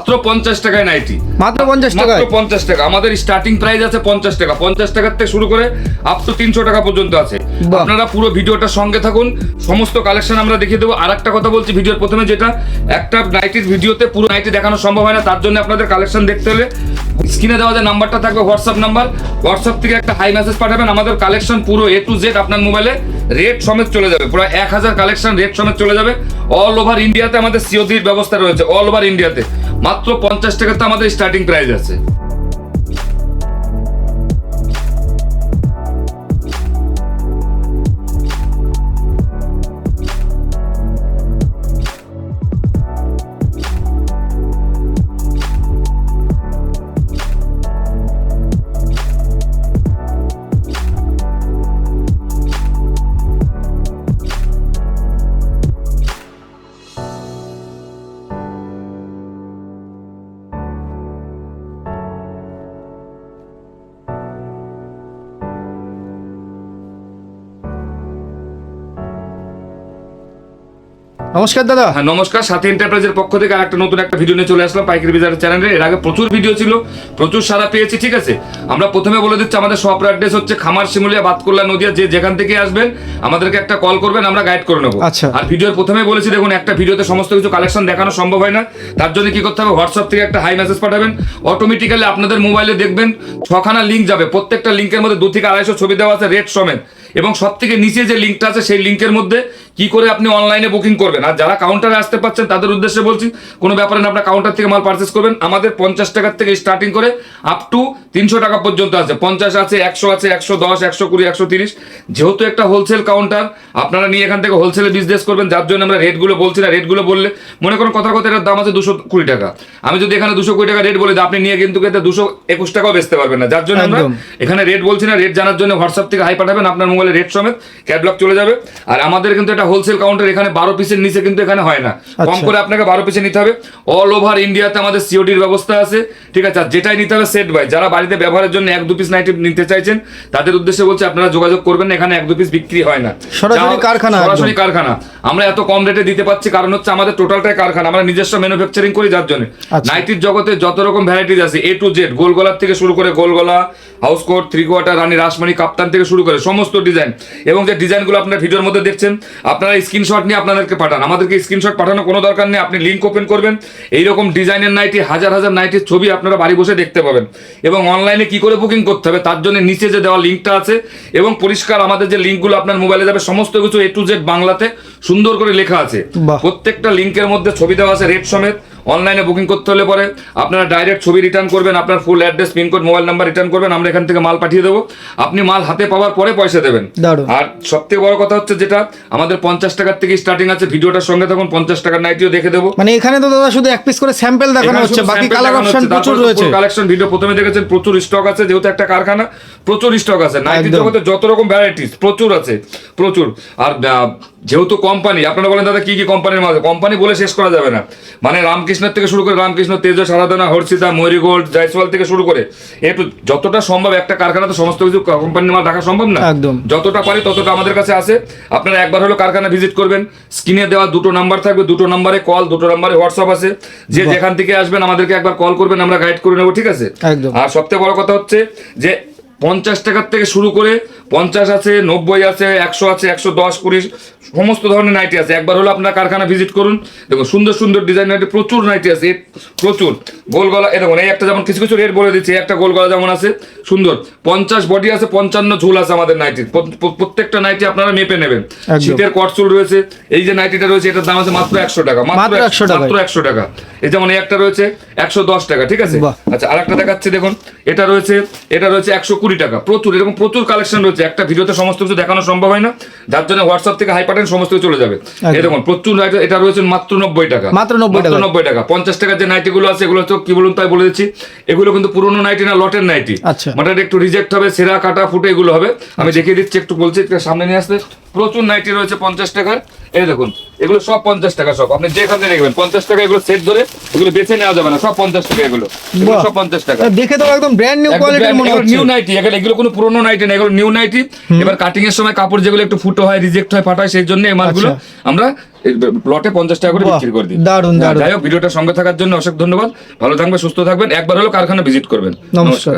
মাত্র 50 টাকায় নাইটি, মাত্র 50 টাকা। মাত্র 50 টাকা। আমাদের স্টার্টিং প্রাইস আছে 50 টাকা, 50 টাকার থেকে শুরু করে আপ টু 300 টাকা পর্যন্ত আছে। বাহ। আপনারা পুরো ভিডিওটার সঙ্গে থাকুন, সমস্ত কালেকশন আমরা দেখিয়ে দেবো। আর একটা কথা বলছি ভিডিওর প্রথমে, যেটা একটা নাইটির ভিডিওতে পুরো নাইটি দেখানো সম্ভব হয় না, তার জন্য আপনাদের কালেকশন দেখতে হলে স্ক্রিনে দেওয়া যে নাম্বারটা থাকবে হোয়াটসঅ্যাপ নাম্বার, হোয়াটসঅ্যাপ থেকে একটা হাই মেসেজ পাঠাবেন। আমাদের কালেকশন পুরো A to Z আপনার মোবাইলে রেট সমেত চলে যাবে, পুরো 1000 কালেকশন রেট সমেত চলে যাবে। অল ওভার ইন্ডিয়াতে আমাদের সিওডির ব্যবস্থা রয়েছে, অল ওভার ইন্ডিয়াতে। মাত্র 50 টাকাতে আমাদের স্টার্টিং প্রাইস আছে। নমস্কার দাদা। হ্যাঁ নমস্কার, সাথী এন্টারপ্রাইজের পক্ষ থেকে আরেকটা নতুন একটা ভিডিও নিয়ে চলে আসলাম পাইকারি বাজারের চ্যানেলে। এর আগে প্রচুর ভিডিও ছিল, প্রচুর সারা পেয়েছি, ঠিক আছে। আমরা প্রথমে বলে দিচ্ছি আমাদের শপ অ্যাড্রেস হচ্ছে খামার শিমুলিয়া বাতকুল্লা নদিয়া। যে যেখান থেকে আসবেন আমাদেরকে একটা কল করবেন, আমরা গাইড করে নেবো। আচ্ছা। আর ভিডিওর প্রথমে বলেছি দেখুন, একটা ভিডিওতে সমস্ত কিছু কালেকশন দেখানো সম্ভব হয় না, তার জন্য কি করতে হবে, হোয়াটসঅ্যাপ থেকে একটা হাই মেসেজ পাঠাবেন। অটোমেটিক্যালি আপনাদের মোবাইলে দেখবেন 6খানা লিঙ্ক যাবে, প্রত্যেকটা লিঙ্কের মধ্যে 2 থেকে 250 ছবি দেওয়া আছে রেট সমেত। এবং সব থেকে নিচে যে লিঙ্কটা আছে সেই লিঙ্কের মধ্যে কি করে আপনি অনলাইনে বুকিং করবেন। আর যারা কাউন্টারে আসতে পারছেন তাদের উদ্দেশ্যে বলছি, কোনো ব্যাপারে না, আপনার কাউন্টার থেকে মাল পারচেস করবেন। আমাদের 50 টাকার থেকে স্টার্টিং করে আপ টু 300 টাকা পর্যন্ত আছে, 50 আছে, 100 আছে, 110, 120, 130। যেহেতু একটা হোলসেল কাউন্টার, আপনারা নিয়ে এখান থেকে হোলসেলে বিজনেস করবেন, যার জন্য আমরা রেটগুলো বলছি না। রেটগুলো বললে মনে করুন কথার কথা এটার দাম আছে 220 টাকা, আমি যদি এখানে 220 টাকা রেট বলে দিই, আপনি নিয়ে কিন্তু এটা 221 টাকাও বেচতে পারবেন না। যার জন্য আমরা এখানে রেট বলছি না। রেট জানার জন্য হোয়াটসঅ্যাপ থেকে হাই পাঠাবেন, আপনার মোবাইলে রেট সমেত ক্যাটলগ চলে যাবে। আর আমাদের কিন্তু এটা হোলসেল কাউন্টার, এখানে 12 পিসের নিচে কিন্তু এখানে হয় না, কম করে আপনাকে 12 পিসে নিতে হবে। অল ওভার ইন্ডিয়াতে আমাদের সিওডির ব্যবস্থা আছে, ঠিক আছে। আর যেটাই নিতে হবে সেট বাই। যারা বাড়িতে ব্যবহারের জন্য 1-2 পিস নাইটি নিতে চাইছেন তাদের উদ্দেশ্যে বলছি আপনারা যোগাযোগ করবেন না, এখানে 1-2 পিস বিক্রি হয় না, সরাসরি কারখানা, সরাসরি কারখানা। আমরা এত কম রেটে দিতে পারছি কারণ হচ্ছে আমাদের টোটালটাই কারখানা, আমরা নিজস্ব ম্যানুফ্যাকচারিং করি, যার জন্য নাইটির জগতে যত রকম ভ্যারাইটিস আছে A to Z, গোল গলার থেকে শুরু করে গোল গলা, হাউস কোট, 3/4, রানী রাসমণি, কাপ্তান থেকে শুরু করে সমস্ত ডিজাইন। এবং যে ডিজাইনগুলো আপনার ভিডিওর মধ্যে দেখছেন, আপনারা স্ক্রিনশট নিয়ে আপনাদেরকে পাঠান, আমাদেরকে স্ক্রিনশট পাঠানো কোনো দরকার নেই। আপনি লিঙ্ক ওপেন করবেন, এইরকম ডিজাইনের নাইটি, হাজার হাজার নাইটির ছবি আপনারা বাড়ি বসে দেখতে পাবেন। এবং অনলাইনে কি করে বুকিং করতে হবে তার জন্য নিচে যে দেওয়া লিঙ্কটা আছে এবং পরিষ্কার আমাদের যে লিঙ্কগুলো আপনার মোবাইলে যাবে, সমস্ত কিছু A to Z বাংলাতে সুন্দর করে লেখা আছে। প্রত্যেকটা লিঙ্কের মধ্যে ছবি দেওয়া আছে রেট সমেত। অনলাইনে বুকিং করতে হলে পরে আপনারা ডাইরেক্ট ছবি রিটার্ন করবেন, আপনার full address, pin code, mobile number return করবেন, আমরা এখান থেকে মাল পাঠিয়ে দেবো। আপনি মাল হাতে পাওয়ার পরে পয়সা দেবেন। আর সবথেকে বড় কথা হচ্ছে যেটা আমাদের 50 টাকার থেকে স্টার্টিং আছে, ভিডিওটার সঙ্গে তখন 50 টাকার নাইটিও দেখে দেবো। মানে এখানে তো দাদা শুধু এক পিস করে স্যাম্পল দেখানো হচ্ছে, বাকি কালার অপশন প্রচুর রয়েছে। কালেকশন ভিডিও প্রথমে দেখেছেন, প্রচুর স্টক আছে, যেহেতু একটা কারখানা প্রচুর স্টক আছে। নাইটির জগতে যত রকম ভ্যারাইটিস প্রচুর আছে, প্রচুর। আর যেহেতু কোম্পানি, আপনারা বলেন দাদা কি কি কোম্পানির মাঝে, কোম্পানি বলে শেষ করা যাবে না। মানে রামকৃষ্ণের থেকে শুরু করে রামকৃষ্ণ, তেজ, সারাদানা, হর্ষিতা, মরিগোল্ড, জয়সওয়াল থেকে শুরু করে একটু যতটা সম্ভব, একটা কারখানা তো সমস্ত কিছু কোম্পানির মাল রাখা সম্ভব না, যতটা পারি ততটা আমাদের কাছে আছে। আপনারা একবার হলো কারখানা ভিজিট করবেন, স্ক্রিনে দেওয়া 2টো নাম্বার থাকবে, 2টো নাম্বারে কল, 2টো নাম্বারে হোয়াটসঅ্যাপ আছে। যে যেখান থেকে আসবেন আমাদেরকে একবার কল করবেন, আমরা গাইড করে নেবো, ঠিক আছে। আর সবথেকে বড় কথা হচ্ছে যে 50 টাকার থেকে শুরু করে 50 আছে, 90 আছে, 100 আছে, 110, 20 সমস্ত ধরনের নাইটি আছে। একবার হলো আপনার কারখানা ভিজিট করুন, দেখুন সুন্দর সুন্দর ডিজাইন নাইটি, প্রচুর নাইটি আছে, প্রচুর। গোল গলা, এই দেখুন এই একটা, যেমন কিছু কিছু রেট বলে দিচ্ছি, একটা গোল গলা যেমন আছে সুন্দর, 50 বডি আছে, 55 ঝুল আছে আমাদের নাইটির। প্রত্যেকটা নাইটি আপনারা মেপে নেবেন। শীতের কটচুল রয়েছে, এই যে নাইটিটা রয়েছে এটার দাম আছে মাত্র 100 টাকা, মাত্র 100 টাকা। এই যেমন এই একটা রয়েছে 110 টাকা, ঠিক আছে। আচ্ছা আর একটা দেখাচ্ছি, দেখুন এটা রয়েছে 120 টাকা। প্রচুর এরকম প্রচুর কালেকশন রয়েছে, একটা ভিডিওতে সমস্ত কিছু দেখানো সম্ভব হয় না, যার জন্য হোয়াটসঅ্যাপ থেকে হাই পাঠান, সমস্ত কিছু চলে যাবে। এই দেখুন প্রচুর নাইটি, এটা রয়েছে মাত্র 90 টাকা, মাত্র 90 টাকা। 50 টাকার যে নাইটিগুলো আছে এগুলো তো কি বলুন তাই বলে দিচ্ছি, এগুলো কিন্তু পুরোনো নাইটি না, লটের নাইটি। মানে একটু রিজেক্ট হবে, সেরা কাটা ফুটে এগুলো হবে। আমি দেখিয়ে দিচ্ছি, একটু বলছি সামনে নিয়ে আসতে। প্রচুর নাইটি রয়েছে 50 টাকার। এই দেখুন এগুলো সব 50 টাকা সব, আপনি যেখানে দেখবেন 50 টাকা, এগুলো সেট ধরে এগুলো বেছে নেওয়া যাবে না, সব 50 টাকা, এগুলো বাহ। সব 50 টাকা। দেখে তো একদম ব্র্যান্ড নিউ কোয়ালিটির মনে হচ্ছে। নিউ নাইটি, এগুলো কোনো পুরনো নাইটি না, এগুলো নিউ নাইটি। এবার কাটিং এর সময় কাপড় যেগুলো একটু ফুটো হয়, রিজেক্ট হয়, ফাটা হয়, সেই জন্য এই মালগুলো আমরা প্লটে 50 টাকা করে বাহ, বিক্রি করে দিই। দারুণ, দারুণ। যাই হোক, ভিডিওটার সঙ্গে থাকার জন্য অশেষ ধন্যবাদ। ভালো থাকবেন, সুস্থ থাকবেন, একবার হলো কারখানা ভিজিট করবেন। নমস্কার।